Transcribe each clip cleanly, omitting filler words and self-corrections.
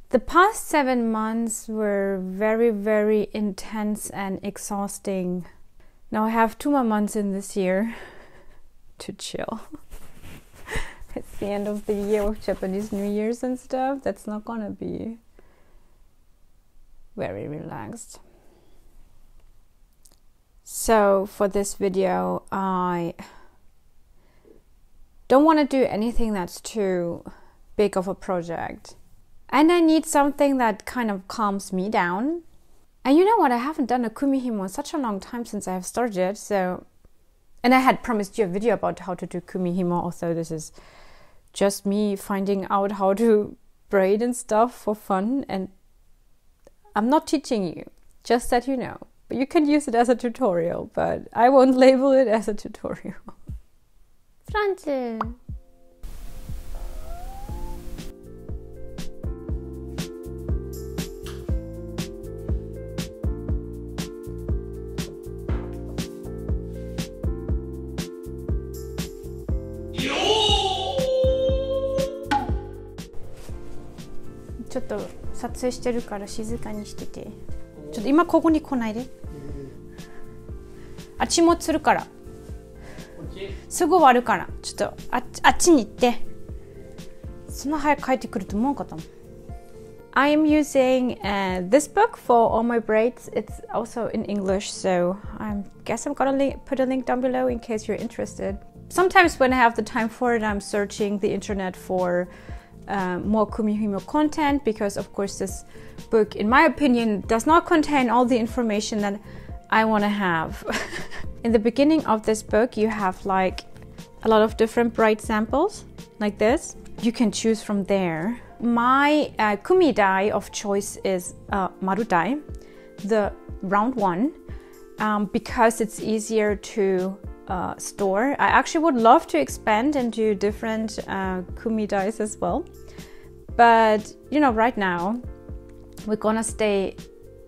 The past 7 months were very, very intense and exhausting. Now I have 2 more months in this year to chill. It's the end of the year with Japanese New Year's and stuff. That's not gonna be very relaxed. So for this video, I don't want to do anything that's too big of a project. And I need something that kind of calms me down. And you know what? I haven't done a Kumihimo in such a long time since I have started. So, and I had promised you a video about how to do Kumihimo. Also, this is just me finding out how to braid and stuff for fun. And I'm not teaching you, just that you know. But you can use it as a tutorial, but I won't label it as a tutorial. Franz. ちょっと撮影してるから静かにしてて。ちょっと今ここに来ないで。あっちもするから。すぐ終わるから。ちょっとあっちに行って。そんな早く帰ってくると思わなかったもん。I'm using this book for all my braids. It's also in English, so I guess I'm gonna put a link down below in case you're interested. Sometimes when I have the time for it, I'm searching the internet for more Kumihimo content, because of course this book, in my opinion, does not contain all the information that I want to have. In the beginning of this book, you have like a lot of different braid samples, like this. You can choose from there. My kumi dye of choice is maru dye, the round one, because it's easier to store. I actually would love to expand and do different kumi dyes as well, but you know, right now we're gonna stay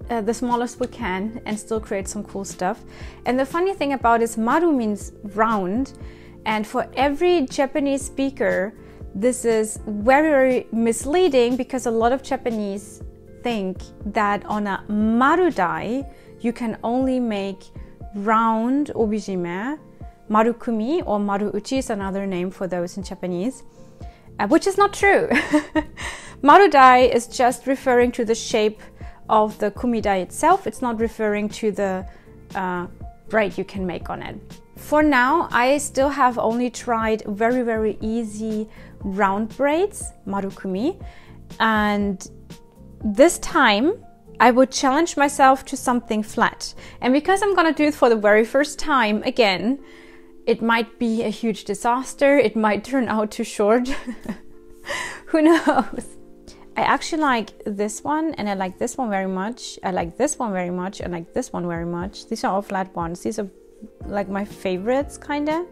the smallest we can and still create some cool stuff. And the funny thing about it is maru means round, and for every Japanese speaker this is very, very misleading, because a lot of Japanese think that on a maru dye you can only make round obijime. Marukumi or maru-uchi is another name for those in Japanese, which is not true. Maru dye is just referring to the shape of the kumi dye itself. It's not referring to the braid you can make on it. For now, I still have only tried very, very easy round braids, marukumi, and this time I would challenge myself to something flat. And because I'm gonna do it for the very first time again, it might be a huge disaster. It might turn out too short. Who knows? I actually like this one, and I like this one very much. I like this one very much. I like this one very much. These are all flat ones. These are like my favorites, kinda.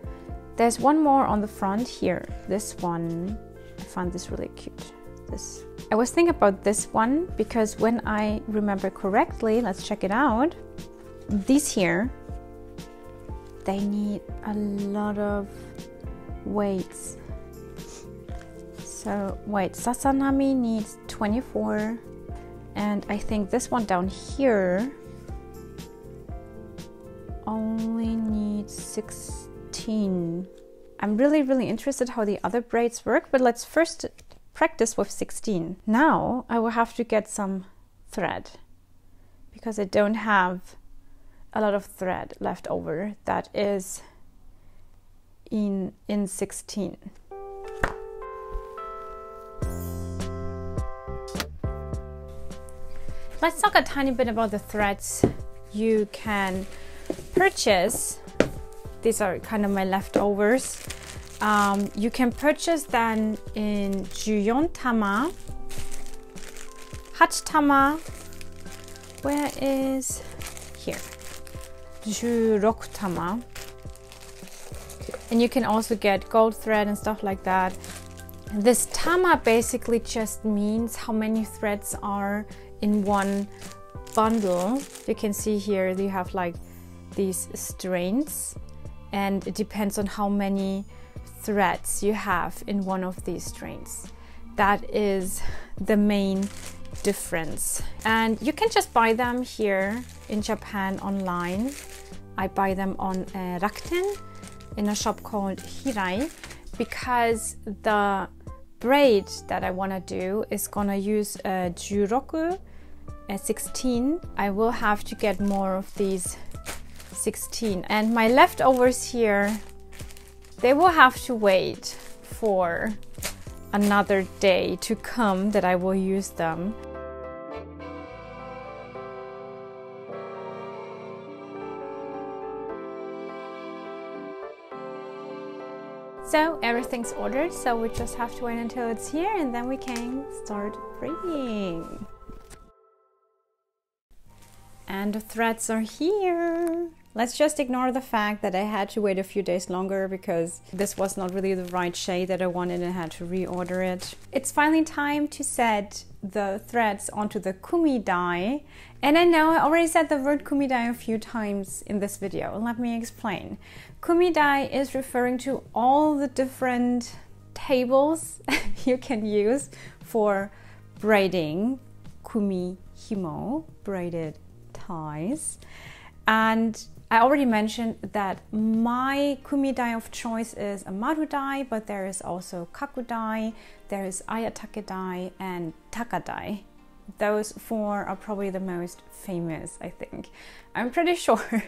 There's one more on the front here. This one, I found this really cute. This. I was thinking about this one because when I remember correctly, let's check it out. These here, they need a lot of weights. So wait, Sasanami needs 24, and I think this one down here only needs 16. I'm really, really interested how the other braids work, but let's first practice with 16. Now I will have to get some thread, because I don't have a lot of thread left over that is in 16. Let's talk a tiny bit about the threads you can purchase. These are kind of my leftovers. You can purchase them in 14 tama, 8 tama, where is here? 16 tama. And you can also get gold thread and stuff like that. This tama basically just means how many threads are in one bundle. You can see here you have like these strands, and it depends on how many threads you have in one of these strings. That is the main difference. And you can just buy them here in Japan online. I buy them on Rakuten in a shop called Hirai, because the braid that I want to do is gonna use a 16. I will have to get more of these 16, and my leftovers here, they will have to wait for another day to come that I will use them. So everything's ordered, so we just have to wait until it's here and then we can start braiding. And the threads are here. Let's just ignore the fact that I had to wait a few days longer because this was not really the right shade that I wanted and I had to reorder it. It's finally time to set the threads onto the kumi dye. And I know I already said the word kumi dye a few times in this video. Let me explain. Kumi dye is referring to all the different tables you can use for braiding kumihimo, braided ties. And I already mentioned that my kumi dye of choice is a maru dye, but there is also kaku dye, there is ayatake dye and taka dye. Those four are probably the most famous, I think. I'm pretty sure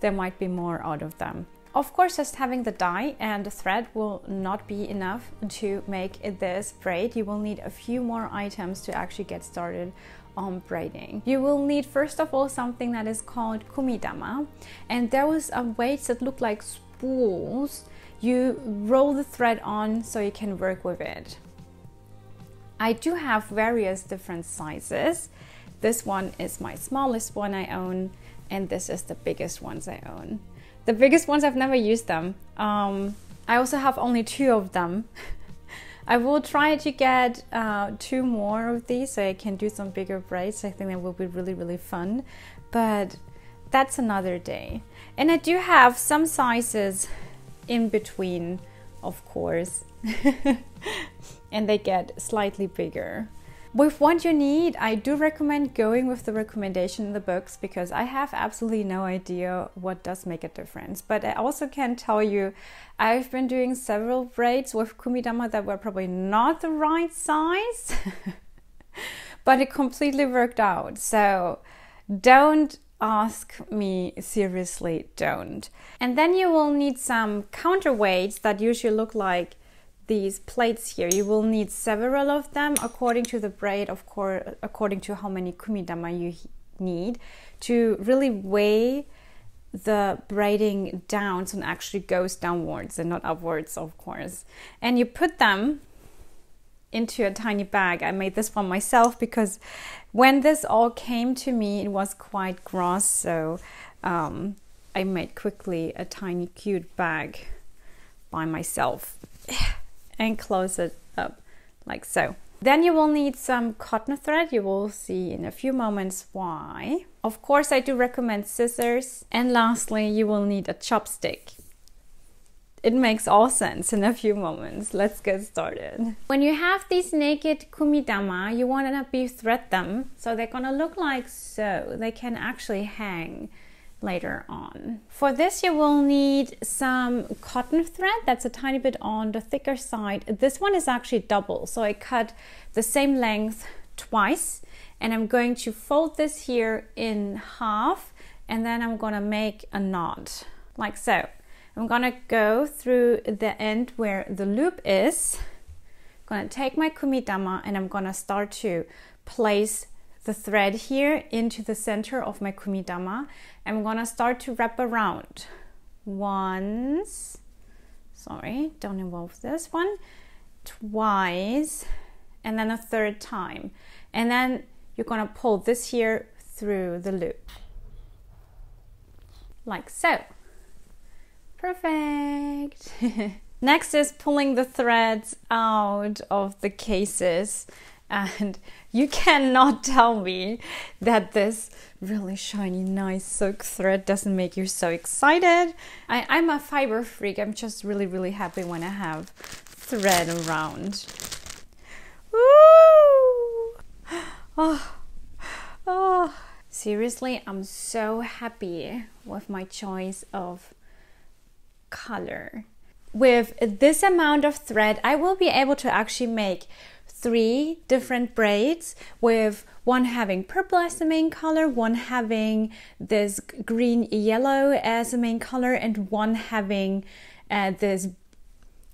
there might be more out of them. Of course, just having the dye and the thread will not be enough to make this braid. You will need a few more items to actually get started on braiding. You will need first of all something that is called kumidama, and those are weights that look like spools. You roll the thread on so you can work with it. I do have various different sizes. This one is my smallest one I own, and this is the biggest ones I own. The biggest ones, I've never used them. I also have only 2 of them. I will try to get 2 more of these so I can do some bigger braids. I think that will be really, really fun, but that's another day. And I do have some sizes in between, of course, and they get slightly bigger. With what you need, I do recommend going with the recommendation in the books because I have absolutely no idea what does make a difference. But I also can tell you, I've been doing several braids with kumidama that were probably not the right size, but it completely worked out. So don't ask me, seriously, don't. And then you will need some counterweights that usually look like these plates here. You will need several of them according to the braid, of course, according to how many kumidama you need to really weigh the braiding down so it actually goes downwards and not upwards, of course. And you put them into a tiny bag. I made this one myself because when this all came to me, it was quite gross, so I made quickly a tiny cute bag by myself and close it up like so. Then you will need some cotton thread. You will see in a few moments why. Of course, I do recommend scissors. And lastly, you will need a chopstick. It makes all sense in a few moments. Let's get started. When you have these naked kumidama, you want to thread them so they're gonna look like so. They can actually hang later on. For this you will need some cotton thread that's a tiny bit on the thicker side. This one is actually double, so I cut the same length twice, and I'm going to fold this here in half, and then I'm gonna make a knot like so. I'm gonna go through the end where the loop is, I'm gonna take my kumidama and I'm gonna start to place the thread here into the center of my kumidama. I'm gonna start to wrap around once, sorry, don't involve this one, twice, and then a third time. And then you're gonna pull this here through the loop, like so. Perfect. Next is pulling the threads out of the cases. And you cannot tell me that this really shiny, nice silk thread doesn't make you so excited. I'm a fiber freak. I'm just really, really happy when I have thread around. Woo! Oh. Seriously, I'm so happy with my choice of color. With this amount of thread, I will be able to actually make 3 different braids, with one having purple as the main color, one having this green yellow as the main color, and one having this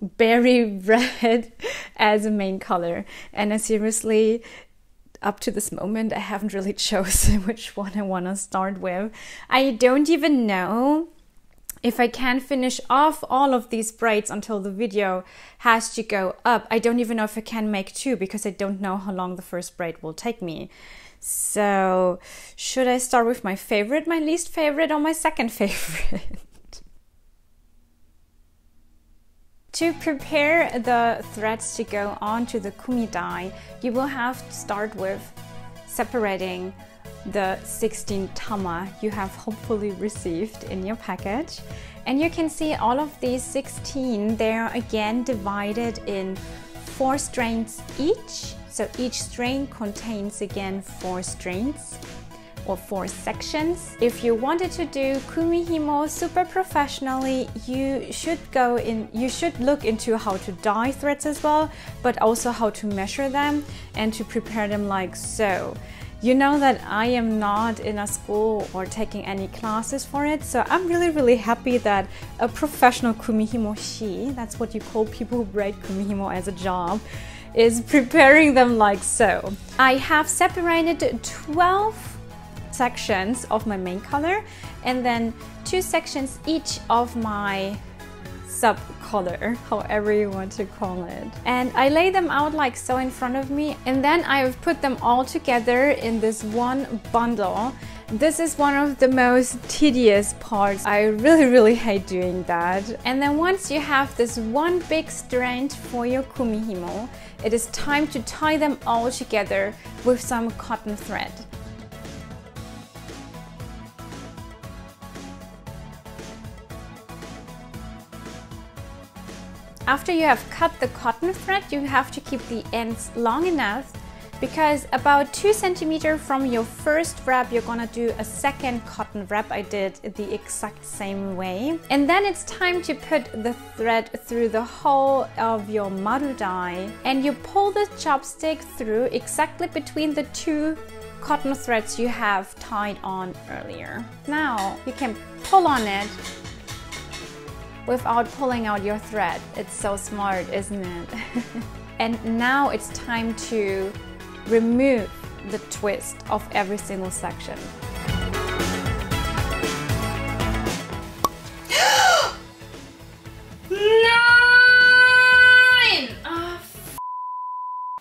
berry red as a main color. And I seriously, up to this moment, I haven't really chosen which one I want to start with. I don't even know if I can finish off all of these braids until the video has to go up. I don't even know if I can make 2, because I don't know how long the first braid will take me. So should I start with my favorite, my least favorite, or my second favorite? To prepare the threads to go onto the kumi dye, you will have to start with separating the 16 tama you have hopefully received in your package. And you can see all of these 16, they're again divided in 4 strands each. So each strain contains again 4 strands or 4 sections. If you wanted to do kumihimo super professionally, you should look into how to dye threads as well, but also how to measure them and to prepare them like so. You know that I am not in a school or taking any classes for it, so I'm really, really happy that a professional kumihimo-shi, that's what you call people who braid kumihimo as a job, is preparing them like so. I have separated 12 sections of my main color and then 2 sections each of my sub color, however you want to call it. And I lay them out like so in front of me, and then I've put them all together in this one bundle. This is one of the most tedious parts. I really, really hate doing that. And then once you have this one big strand for your kumihimo, it is time to tie them all together with some cotton thread. After you have cut the cotton thread, you have to keep the ends long enough, because about 2 centimeters from your first wrap, you're gonna do a second cotton wrap. I did the exact same way. And then it's time to put the thread through the hole of your maru dye, and you pull the chopstick through exactly between the 2 cotton threads you have tied on earlier. Now you can pull on it without pulling out your thread. It's so smart, isn't it? And now it's time to remove the twist of every single section.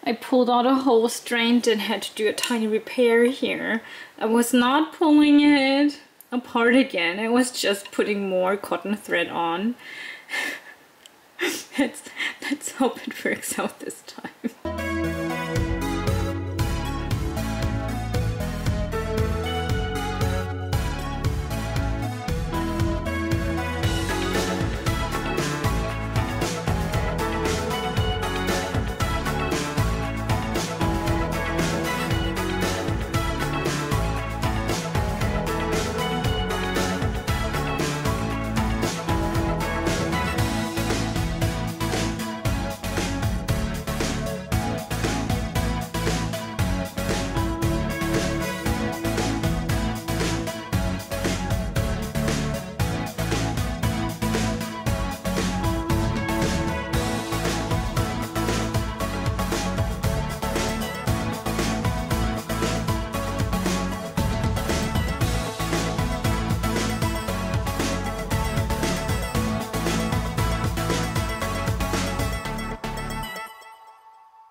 I pulled out a whole strand and had to do a tiny repair here. I was not pulling it apart again. I was just putting more cotton thread on. Let's hope it works out this time.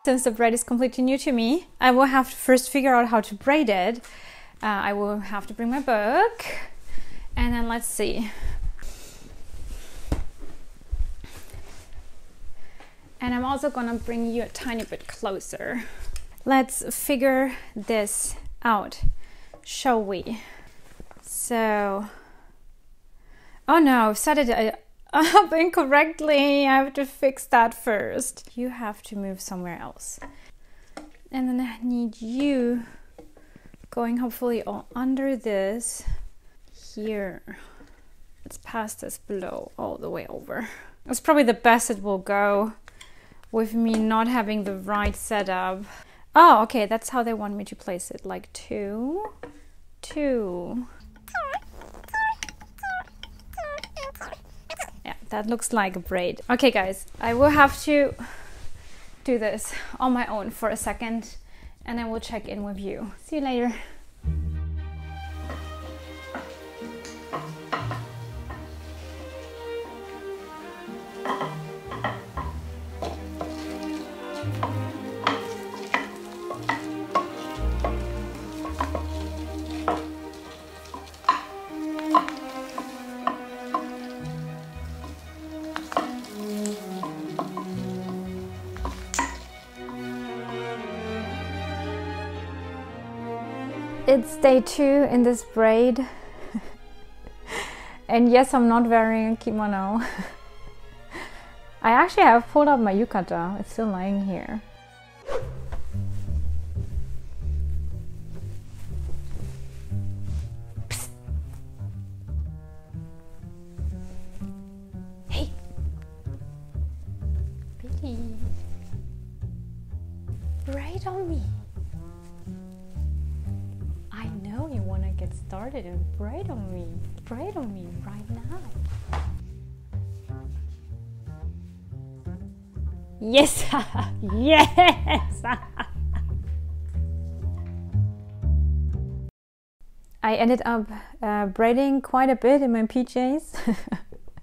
Since the braid is completely new to me, I will have to first figure out how to braid it. I will have to bring my book, and then let's see. And I'm also gonna bring you a tiny bit closer let's figure this out, shall we? So, oh no, I've set it up incorrectly. I have to fix that first. You have to move somewhere else. And then I need you going hopefully all under this here. Let's pass this below all the way over. That's probably the best it will go with me not having the right setup. Oh, okay, that's how they want me to place it. Like 2, 2. Yeah, that looks like a braid. Okay, guys, I will have to do this on my own for a second and I will check in with you. See you later. It's day 2 in this braid. And yes, I'm not wearing a kimono. I actually have pulled up my yukata. It's still lying here. Psst. Hey! Bitty. Braid on me. I know you want to get started and braid on me. Braid on me right now. Yes! Yes! I ended up braiding quite a bit in my PJs.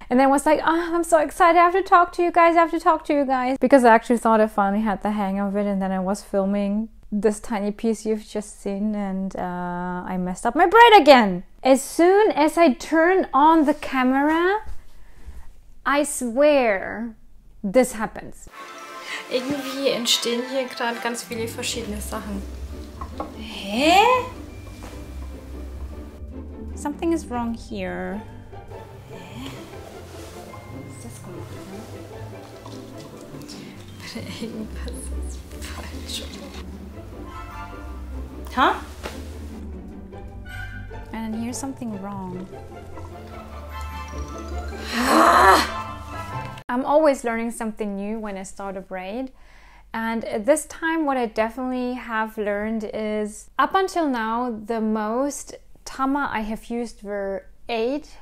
And then was like, oh, I'm so excited, I have to talk to you guys, I have to talk to you guys. Because I actually thought I finally had the hang of it, and then I was filming this tiny piece you've just seen, and I messed up my braid again. As soon as I turn on the camera, I swear, this happens. Irgendwie entstehen hier gerade ganz viele verschiedene Sachen. Hä? Something is wrong here. Hä? Was ist das gemacht? Irgendwas ist falsch. Huh? And here's something wrong. I'm always learning something new when I start a braid. And this time what I definitely have learned is, up until now, the most tama I have used were 8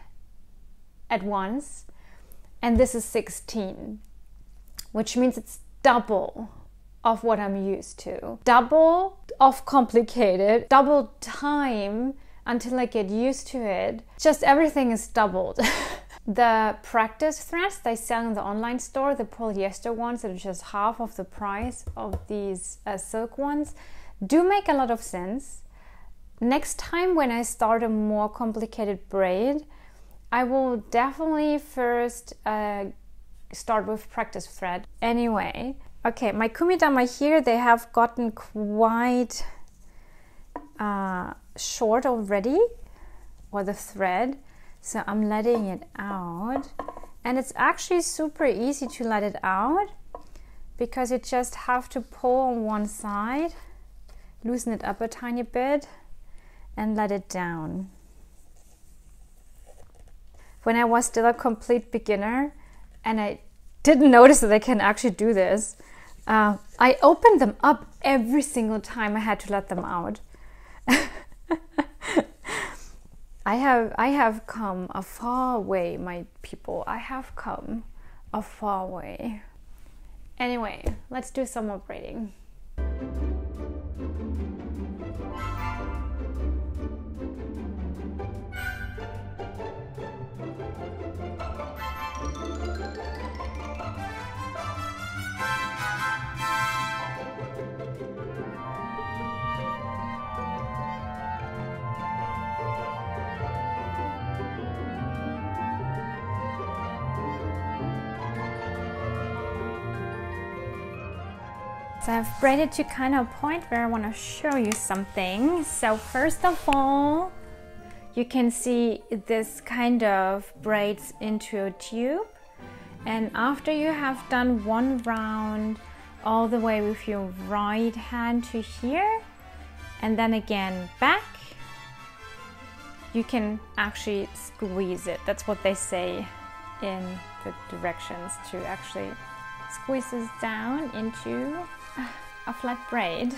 at once. And this is 16. Which means it's double of what I'm used to. Double of complicated, double time until I get used to it. Just everything is doubled. The practice threads they sell in the online store, the polyester ones that are just half of the price of these silk ones, do make a lot of sense. Next time when I start a more complicated braid, I will definitely first start with practice thread. Anyway, okay, my kumidama here, they have gotten quite short already, or the thread. So I'm letting it out, and it's actually super easy to let it out because you just have to pull on one side, loosen it up a tiny bit, and let it down. When I was still a complete beginner and I didn't notice that I can actually do this, I opened them up every single time I had to let them out. I have come a far way, my people. I have come a far way. Anyway, let's do some more braiding. So I've braided to kind of a point where I want to show you something. So first of all, you can see this kind of braids into a tube. And after you have done one round all the way with your right hand to here, and then again back, you can actually squeeze it. That's what they say in the directions, to actually squeeze this down into a flat braid.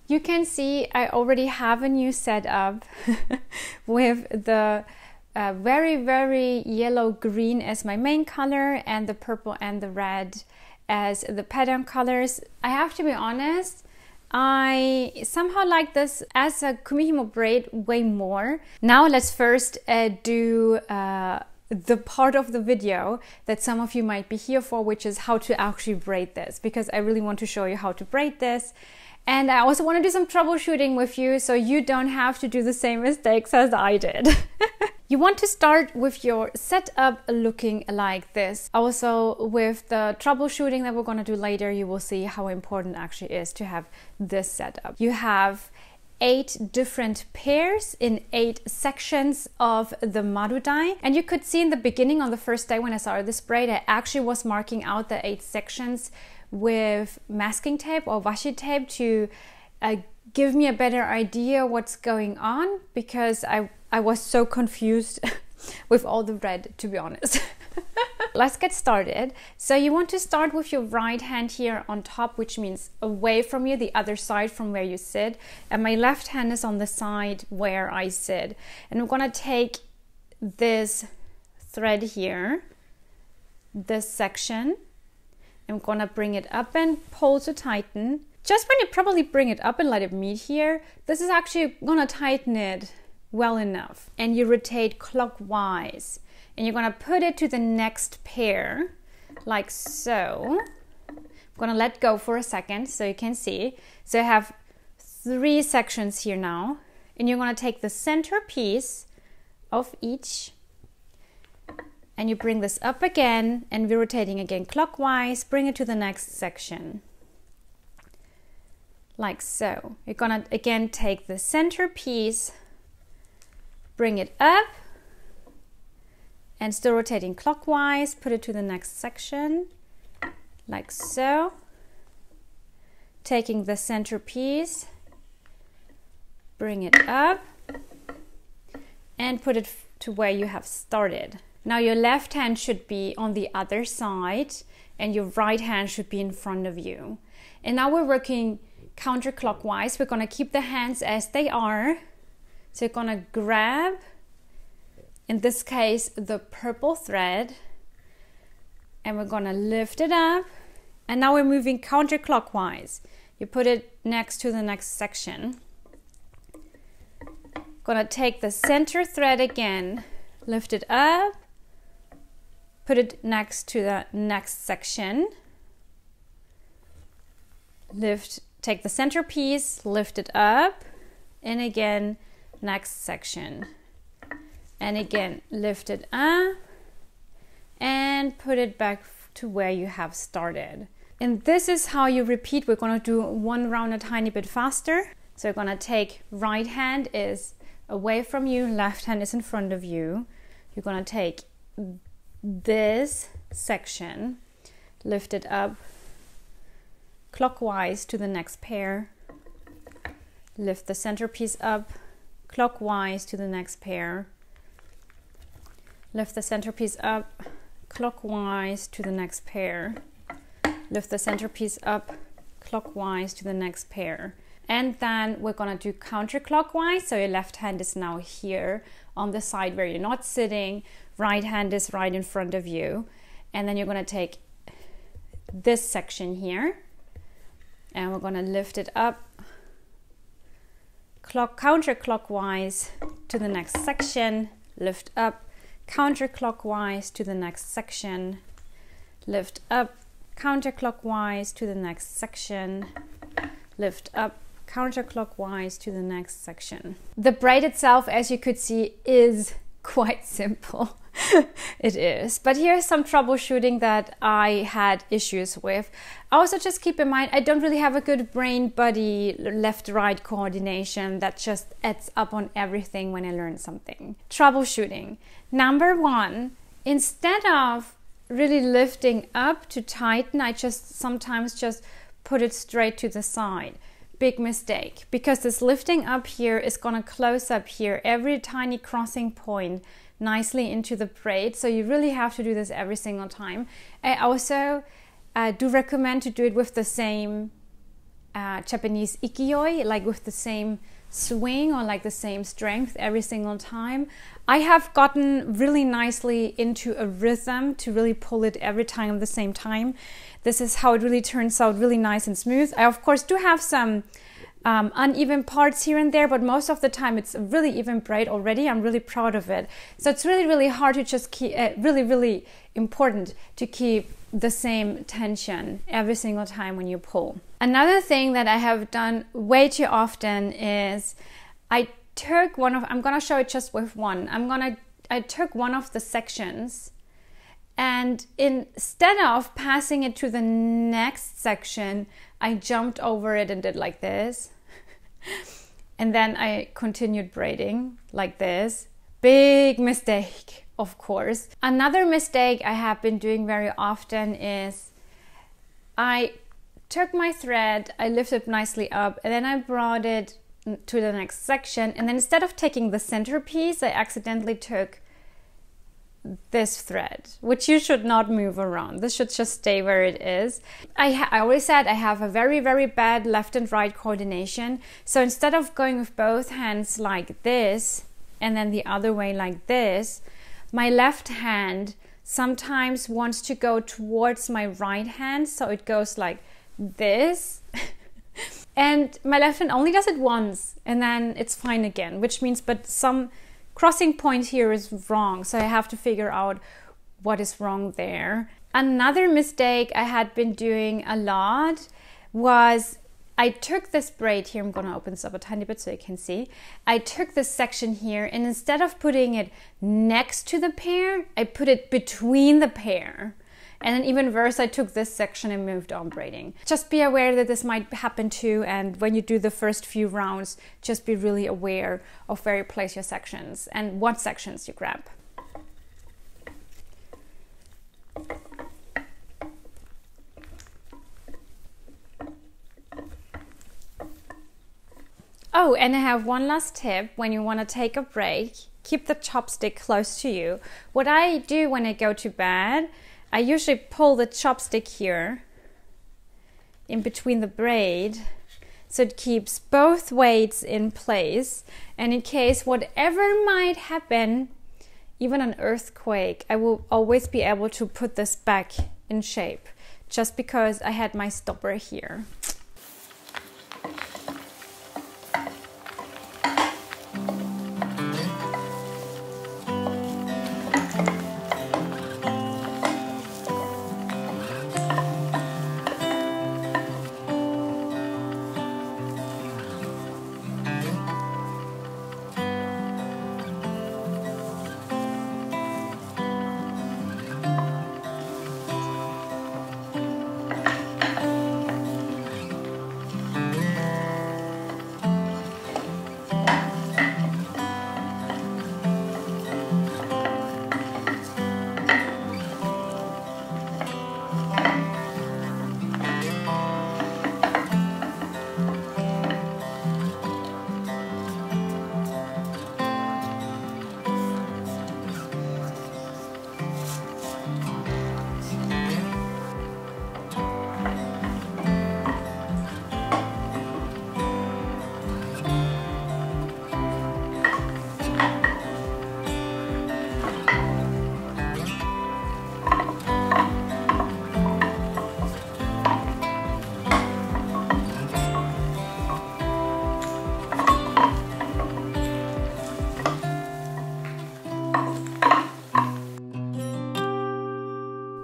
You can see I already have a new setup with the very yellow-green as my main color and the purple and the red as the pattern colors. I have to be honest, I somehow like this as a Kumihimo braid way more. Now let's first do the part of the video that some of you might be here for, which is how to actually braid this, because I really want to show you how to braid this. And I also want to do some troubleshooting with you so you don't have to do the same mistakes as I did. You want to start with your setup looking like this. Also with the troubleshooting that we're going to do later, you will see how important it actually is to have this setup. You have 8 different pairs in 8 sections of the maru die. And you could see in the beginning, on the first day when I started this braid, I actually was marking out the 8 sections with masking tape or washi tape to give me a better idea what's going on, because I was so confused with all the red, to be honest. Let's get started. So you want to start with your right hand here on top, which means away from you, the other side from where you sit, and my left hand is on the side where I sit. And I'm gonna take this thread here, this section, I'm gonna bring it up and pull to tighten. Just when you probably bring it up and let it meet here, this is actually gonna tighten it well enough. And you rotate clockwise. And you're gonna put it to the next pair, like so. I'm gonna let go for a second so you can see. So I have 3 sections here now. And you're gonna take the center piece of each, and you bring this up again, and we're rotating again clockwise, bring it to the next section. Like so. You're gonna again take the center piece, bring it up, and still rotating clockwise, put it to the next section, like so. Taking the center piece, bring it up, and put it to where you have started. Now your left hand should be on the other side and your right hand should be in front of you. And now we're working counterclockwise. We're going to keep the hands as they are. So you're going to grab, in this case, the purple thread, and we're going to lift it up. And now we're moving counterclockwise. You put it next to the next section. Going to take the center thread again, lift it up, put it next to the next section, take the center piece, lift it up, and again, next section. And again, lift it up, and put it back to where you have started. And this is how you repeat. We're gonna do one round a tiny bit faster. So you're gonna take right hand is away from you, left hand is in front of you. You're gonna take this section, lift it up clockwise to the next pair, lift the centerpiece up clockwise to the next pair, lift the centerpiece up clockwise to the next pair, lift the centerpiece up clockwise to the next pair. And then we're gonna do counterclockwise. So your left hand is now here on the side where you're not sitting. Right hand is right in front of you. And then you're gonna take this section here and we're gonna lift it up counterclockwise to the next section, lift up, counterclockwise to the next section, lift up, counterclockwise to the next section, lift up, counterclockwise to the next section. The braid itself, as you could see, is quite simple. It is, but here's some troubleshooting that I had issues with. Also, just keep in mind, I don't really have a good brain body left-right coordination that just adds up on everything when I learn something. Troubleshooting. Number one, instead of really lifting up to tighten, I just sometimes just put it straight to the side. Big mistake, because this lifting up here is gonna close up here every tiny crossing point nicely into the braid, so you really have to do this every single time. I also do recommend to do it with the same Japanese ikiyoi, like with the same swing or like the same strength every single time. I have gotten really nicely into a rhythm to really pull it every time at the same time. This is how it really turns out really nice and smooth. I of course do have some uneven parts here and there, but most of the time it's a really even braid already. I'm really proud of it. So it's really hard to just keep, really important to keep the same tension every single time when you pull. Another thing that I have done way too often is I took I'm gonna show it just with one. I took one of the sections, and instead of passing it to the next section, I jumped over it and did like this. And then I continued braiding like this. Big mistake, of course. Another mistake I have been doing very often is I took my thread, I lifted it nicely up, and then I brought it to the next section. And then instead of taking the centerpiece, I accidentally took this thread, which you should not move around. This should just stay where it is. I always said I have a very bad left and right coordination. So instead of going with both hands like this and then the other way like this, my left hand sometimes wants to go towards my right hand, so it goes like this. And my left hand only does it once and then it's fine again, which means but some crossing point here is wrong, so I have to figure out what is wrong there. Another mistake I had been doing a lot was I took this braid here, I'm gonna open this up a tiny bit so you can see. I took this section here and instead of putting it next to the pair, I put it between the pair. And then even worse, I took this section and moved on braiding. Just be aware that this might happen too, and when you do the first few rounds, just be really aware of where you place your sections and what sections you grab. Oh, and I have one last tip. When you want to take a break, keep the chopstick close to you. What I do when I go to bed, I usually pull the chopstick here in between the braid so it keeps both weights in place, and in case whatever might happen, even an earthquake, I will always be able to put this back in shape just because I had my stopper here.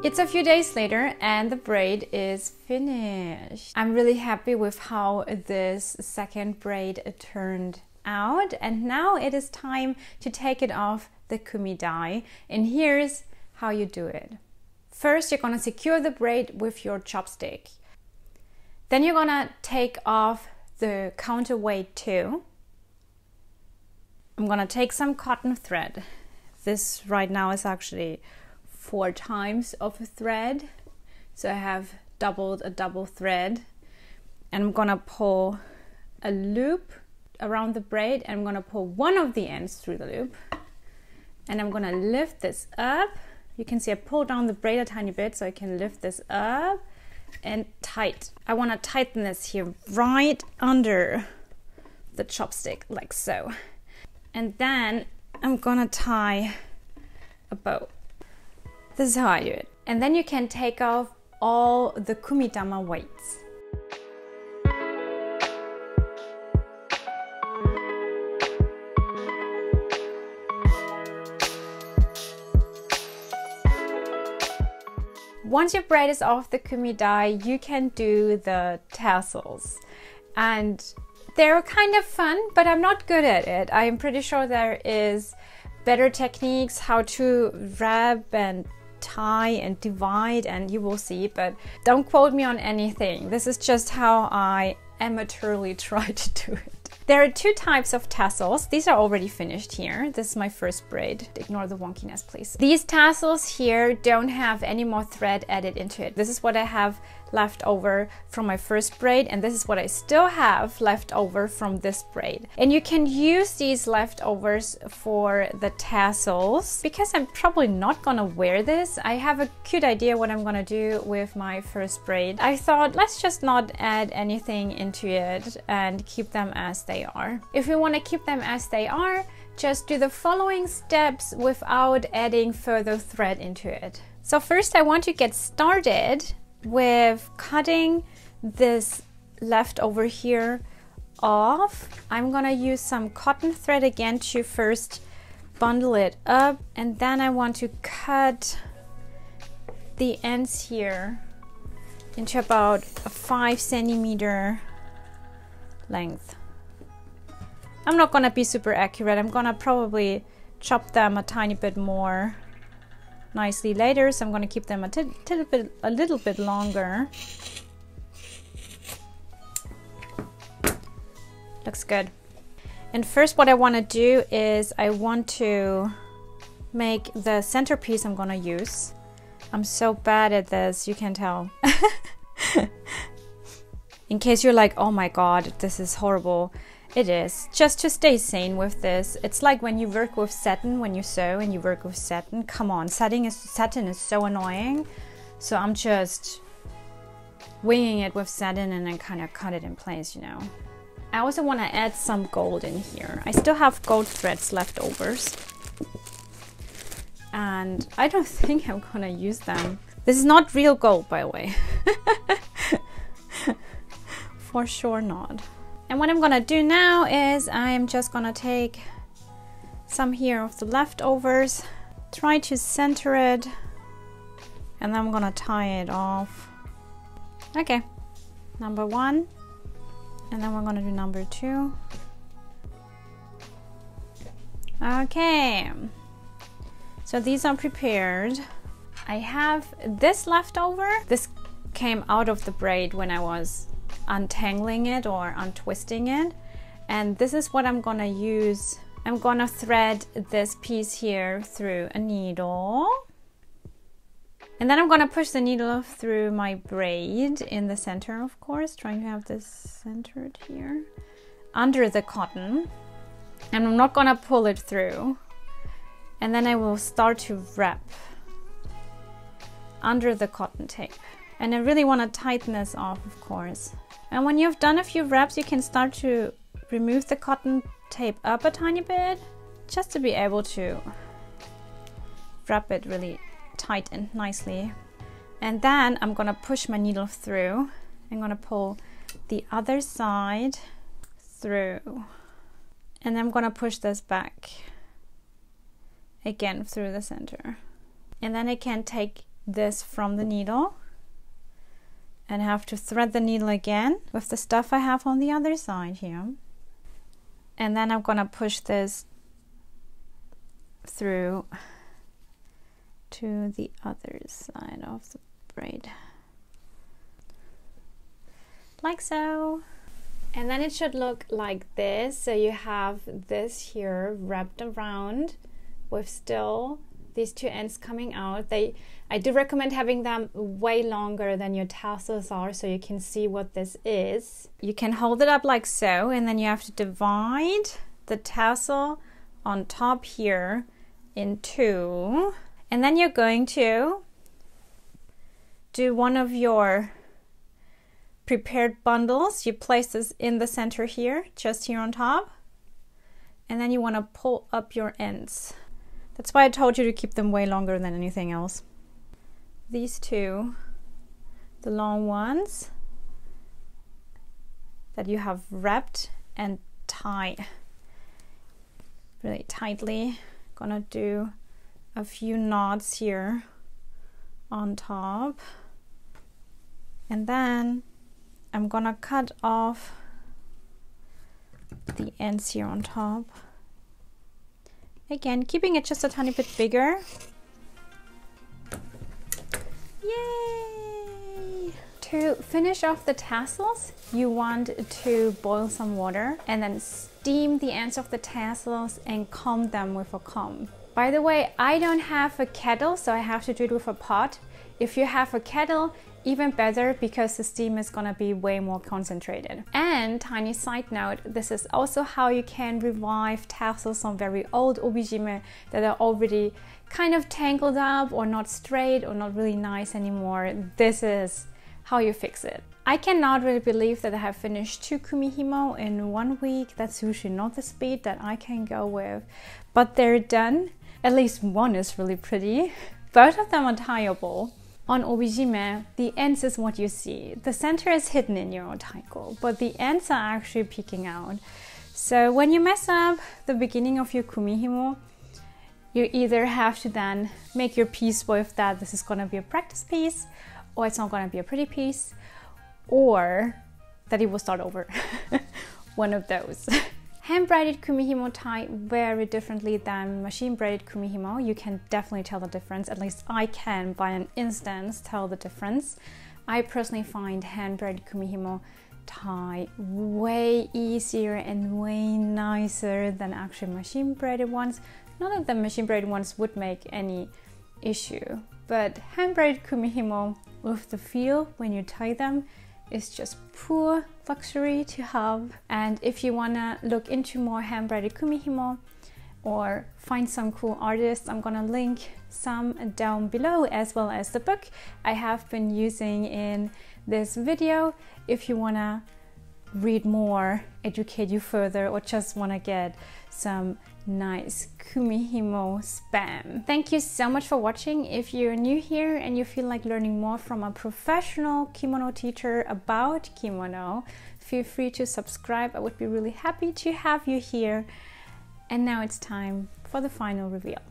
It's a few days later and the braid is finished. I'm really happy with how this second braid turned out, and now it is time to take it off the kumi dye, and here's how you do it. First, you're gonna secure the braid with your chopstick. Then you're gonna take off the counterweight too. I'm gonna take some cotton thread. This right now is actually 4 times of a thread, so I have doubled a double thread, and I'm gonna pull a loop around the braid, and I'm gonna pull one of the ends through the loop, and I'm gonna lift this up. You can see I pulled down the braid a tiny bit so I can lift this up and tight. I want to tighten this here right under the chopstick like so, and then I'm gonna tie a bow. This is how I do it. And then you can take off all the kumitama weights. Once your braid is off the kumi dye, you can do the tassels. And they're kind of fun, but I'm not good at it. I'm pretty sure there is better techniques how to wrap and tie and divide, and you will see, but don't quote me on anything. This is just how I amateurly try to do it. There are 2 types of tassels. These are already finished here. This is my first braid. Ignore the wonkiness, please. These tassels here don't have any more thread added into it. This is what I have left over from my first braid, and this is what I still have left over from this braid. And you can use these leftovers for the tassels. Because I'm probably not gonna wear this, I have a cute idea what I'm gonna do with my first braid. I thought, let's just not add anything into it and keep them as they are. If you want to keep them as they are, just do the following steps without adding further thread into it. So first I want to get started with cutting this leftover here off. I'm gonna use some cotton thread again to first bundle it up, and then I want to cut the ends here into about a 5 centimeter length. I'm not gonna be super accurate. I'm gonna probably chop them a tiny bit more nicely later, so I'm going to keep them a little bit longer. Looks good. And first what I want to do is I want to make the centerpiece I'm going to use. I'm so bad at this, you can tell. In case you're like, oh my god, this is horrible. It is. Just to stay sane with this. It's like when you work with satin, when you sew and you work with satin. Come on, satin is so annoying. So I'm just winging it with satin and then kind of cut it in place, you know. I also want to add some gold in here. I still have gold threads leftovers. And I don't think I'm gonna use them. This is not real gold, by the way. For sure not. And what I'm gonna do now is I'm just gonna take some here of the leftovers, try to center it, and then I'm gonna tie it off. Okay, number 1, and then we're gonna do number 2. Okay, so these are prepared. I have this leftover. This came out of the braid when I was untangling it or untwisting it, and this is what I'm gonna use. I'm gonna thread this piece here through a needle, and then I'm gonna push the needle through my braid in the center, of course, trying to have this centered here under the cotton, and I'm not gonna pull it through, and then I will start to wrap under the cotton tape. And I really want to tighten this off, of course. And when you've done a few wraps, you can start to remove the cotton tape up a tiny bit, just to be able to wrap it really tight and nicely. And then I'm gonna push my needle through. I'm gonna pull the other side through. And I'm gonna push this back again through the center. And then I can take this from the needle and have to thread the needle again with the stuff I have on the other side here. And then I'm gonna push this through to the other side of the braid. Like so. And then it should look like this. So you have this here wrapped around with still these two ends coming out. I do recommend having them way longer than your tassels are so you can see what this is. You can hold it up like so, and then you have to divide the tassel on top here in two. And then you're going to do one of your prepared bundles. You place this in the center here, just here on top, and then you want to pull up your ends. That's why I told you to keep them way longer than anything else. These two, the long ones that you have wrapped and tied really tightly. Gonna do a few knots here on top, and then I'm gonna cut off the ends here on top. Again, keeping it just a tiny bit bigger. Yay! To finish off the tassels, you want to boil some water and then steam the ends of the tassels and comb them with a comb. By the way, I don't have a kettle, so I have to do it with a pot. If you have a kettle, even better, because the steam is gonna be way more concentrated. And tiny side note, this is also how you can revive tassels on very old obijime that are already kind of tangled up or not straight or not really nice anymore. This is how you fix it. I cannot really believe that I have finished 2 Kumihimo in 1 week. That's usually not the speed that I can go with, but they're done. At least one is really pretty. Both of them are tieable. On obijime, the ends is what you see. The center is hidden in your taiko, but the ends are actually peeking out. So when you mess up the beginning of your kumihimo, you either have to then make your peace with that this is gonna be a practice piece, or it's not gonna be a pretty piece, or that it will start over. One of those. Hand-braided kumihimo tie very differently than machine-braided kumihimo. You can definitely tell the difference. At least I can, by an instance, tell the difference. I personally find hand-braided kumihimo tie way easier and way nicer than actually machine-braided ones. Not that the machine-braided ones would make any issue, but hand-braided kumihimo with the feel when you tie them is just pure luxury to have. And if you wanna look into more hand-braided kumihimo or find some cool artists, I'm gonna link some down below, as well as the book I have been using in this video if you wanna read more, educate you further, or just wanna get some nice kumihimo spam. Thank you so much for watching. If you're new here and you feel like learning more from a professional kimono teacher about kimono, feel free to subscribe. I would be really happy to have you here. And now it's time for the final reveal.